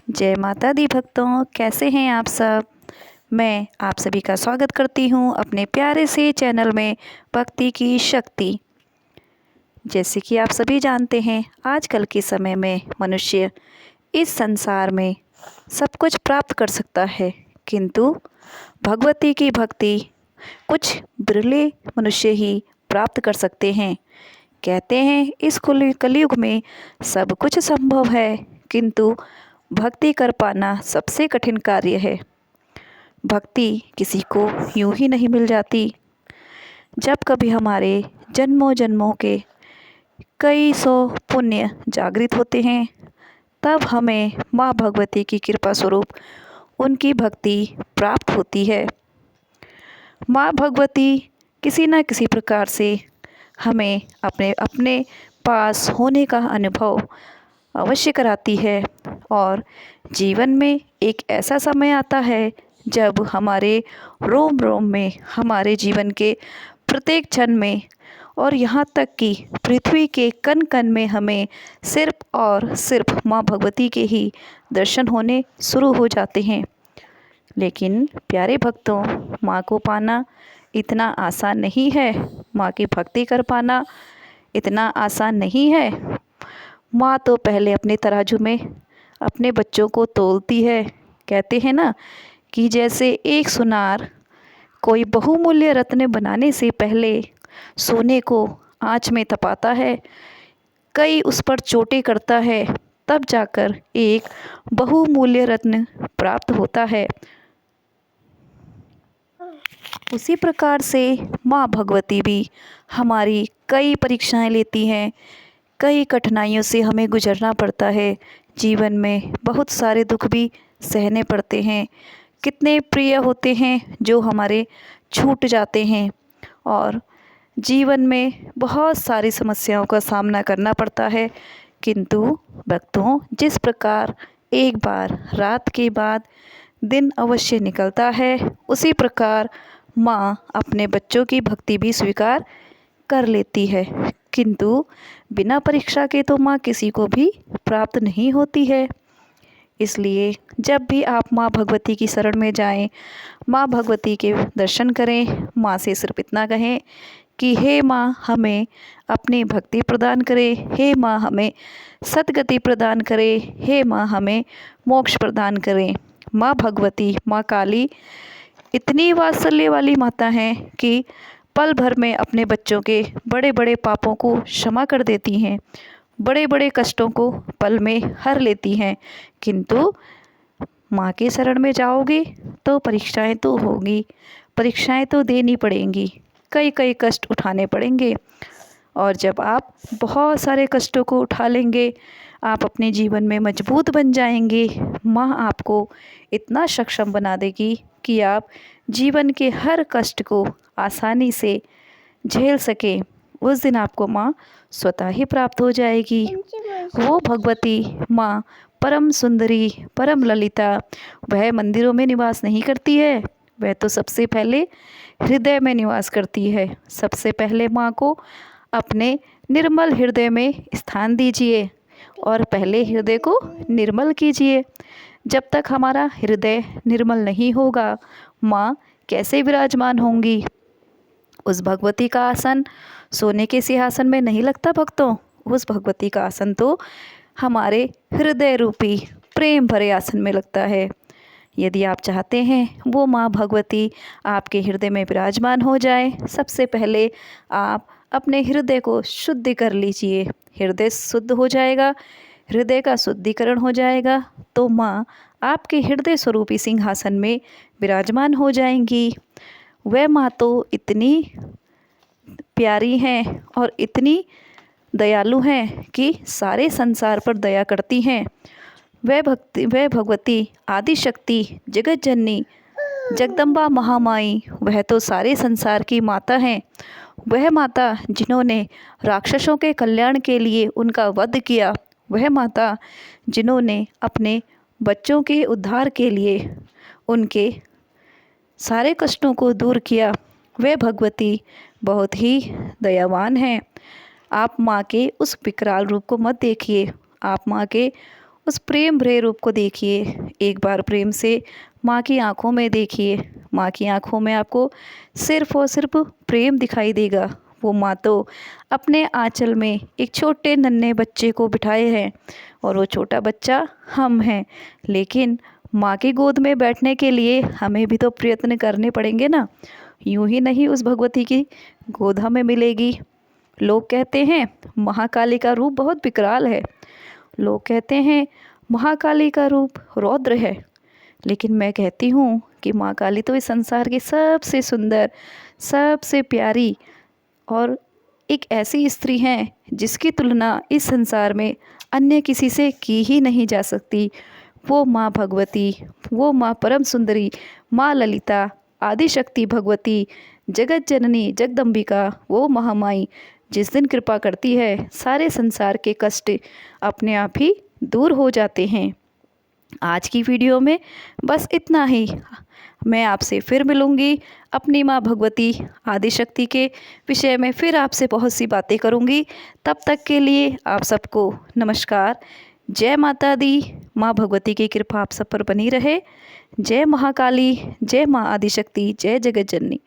जय माता दी भक्तों, कैसे हैं आप सब। मैं आप सभी का स्वागत करती हूं अपने प्यारे से चैनल में भक्ति की शक्ति। जैसे कि आप सभी जानते हैं, आजकल के समय में मनुष्य इस संसार में सब कुछ प्राप्त कर सकता है, किंतु भगवती की भक्ति कुछ बिरले मनुष्य ही प्राप्त कर सकते हैं। कहते हैं इस कलयुग में सब कुछ संभव है, किंतु भक्ति कर पाना सबसे कठिन कार्य है। भक्ति किसी को यूं ही नहीं मिल जाती। जब कभी हमारे जन्मों जन्मों के कई सौ पुण्य जागृत होते हैं, तब हमें माँ भगवती की कृपा स्वरूप उनकी भक्ति प्राप्त होती है। माँ भगवती किसी न किसी प्रकार से हमें अपने अपने पास होने का अनुभव अवश्य कराती है, और जीवन में एक ऐसा समय आता है जब हमारे रोम रोम में, हमारे जीवन के प्रत्येक क्षण में, और यहाँ तक कि पृथ्वी के कण कण में हमें सिर्फ और सिर्फ माँ भगवती के ही दर्शन होने शुरू हो जाते हैं। लेकिन प्यारे भक्तों, माँ को पाना इतना आसान नहीं है। माँ की भक्ति कर पाना इतना आसान नहीं है। माँ तो पहले अपने तराजू में अपने बच्चों को तोलती है। कहते हैं ना कि जैसे एक सुनार कोई बहुमूल्य रत्न बनाने से पहले सोने को आँच में तपाता है, कई उस पर चोटें करता है, तब जाकर एक बहुमूल्य रत्न प्राप्त होता है। उसी प्रकार से माँ भगवती भी हमारी कई परीक्षाएं लेती हैं, कई कठिनाइयों से हमें गुजरना पड़ता है। जीवन में बहुत सारे दुख भी सहने पड़ते हैं। कितने प्रिय होते हैं जो हमारे छूट जाते हैं, और जीवन में बहुत सारी समस्याओं का सामना करना पड़ता है। किंतु भक्तों, जिस प्रकार एक बार रात के बाद दिन अवश्य निकलता है, उसी प्रकार माँ अपने बच्चों की भक्ति भी स्वीकार कर लेती है। किंतु बिना परीक्षा के तो माँ किसी को भी प्राप्त नहीं होती है। इसलिए जब भी आप माँ भगवती की शरण में जाएं, माँ भगवती के दर्शन करें, माँ से सिर्फ इतना कहें कि हे माँ, हमें अपनी भक्ति प्रदान करे, हे माँ हमें सद्गति प्रदान करे, हे माँ हमें मोक्ष प्रदान करें। माँ भगवती, माँ काली इतनी वात्सल्य वाली माता हैं कि पल भर में अपने बच्चों के बड़े बड़े पापों को क्षमा कर देती हैं, बड़े बड़े कष्टों को पल में हर लेती हैं। किंतु माँ के शरण में जाओगे तो परीक्षाएं तो होगी, परीक्षाएं तो देनी पड़ेंगी, कई कई कष्ट उठाने पड़ेंगे। और जब आप बहुत सारे कष्टों को उठा लेंगे, आप अपने जीवन में मजबूत बन जाएंगे। माँ आपको इतना सक्षम बना देगी कि आप जीवन के हर कष्ट को आसानी से झेल सकें। उस दिन आपको माँ स्वतः ही प्राप्त हो जाएगी। वो भगवती माँ परम सुंदरी, परम ललिता, वह मंदिरों में निवास नहीं करती है, वह तो सबसे पहले हृदय में निवास करती है। सबसे पहले माँ को अपने निर्मल हृदय में स्थान दीजिए, और पहले हृदय को निर्मल कीजिए। जब तक हमारा हृदय निर्मल नहीं होगा, माँ कैसे विराजमान होंगी। उस भगवती का आसन सोने के सिंहासन में नहीं लगता भक्तों, उस भगवती का आसन तो हमारे हृदय रूपी प्रेम भरे आसन में लगता है। यदि आप चाहते हैं वो माँ भगवती आपके हृदय में विराजमान हो जाए, सबसे पहले आप अपने हृदय को शुद्ध कर लीजिए। हृदय शुद्ध हो जाएगा, हृदय का शुद्धिकरण हो जाएगा, तो माँ आपके हृदय स्वरूपी सिंहासन में विराजमान हो जाएंगी। वह माँ तो इतनी प्यारी हैं और इतनी दयालु हैं कि सारे संसार पर दया करती हैं। वह भगवती आदि शक्ति, जगत जननी, जगदम्बा महामाई, वह तो सारे संसार की माता हैं। वह माता जिन्होंने राक्षसों के कल्याण के लिए उनका वध किया, वह माता जिन्होंने अपने बच्चों के उद्धार के लिए उनके सारे कष्टों को दूर किया, वह भगवती बहुत ही दयावान हैं। आप माँ के उस विकराल रूप को मत देखिए, आप माँ के उस प्रेम भरे रूप को देखिए। एक बार प्रेम से माँ की आंखों में देखिए। माँ की आंखों में आपको सिर्फ और सिर्फ प्रेम दिखाई देगा। वो माँ तो अपने आंचल में एक छोटे नन्हे बच्चे को बिठाए हैं और वो छोटा बच्चा हम हैं। लेकिन माँ की गोद में बैठने के लिए हमें भी तो प्रयत्न करने पड़ेंगे ना। यूं ही नहीं उस भगवती की गोद हमें मिलेगी। लोग कहते हैं महाकाली का रूप बहुत विकराल है। लोग कहते हैं महाकाली का रूप रौद्र है। लेकिन मैं कहती हूँ कि माँ काली तो इस संसार की सबसे सुंदर, सबसे प्यारी और एक ऐसी स्त्री हैं जिसकी तुलना इस संसार में अन्य किसी से की ही नहीं जा सकती। वो माँ भगवती, वो माँ परम सुंदरी, माँ ललिता, आदिशक्ति भगवती, जगत जननी जगदम्बिका, वो महामाई जिस दिन कृपा करती है सारे संसार के कष्ट अपने आप ही दूर हो जाते हैं। आज की वीडियो में बस इतना ही। मैं आपसे फिर मिलूँगी अपनी माँ भगवती आदिशक्ति के विषय में, फिर आपसे बहुत सी बातें करूँगी। तब तक के लिए आप सबको नमस्कार। जय माता दी। माँ भगवती की कृपा आप सब पर बनी रहे। जय महाकाली, जय माँ आदिशक्ति, जय जगत जननी।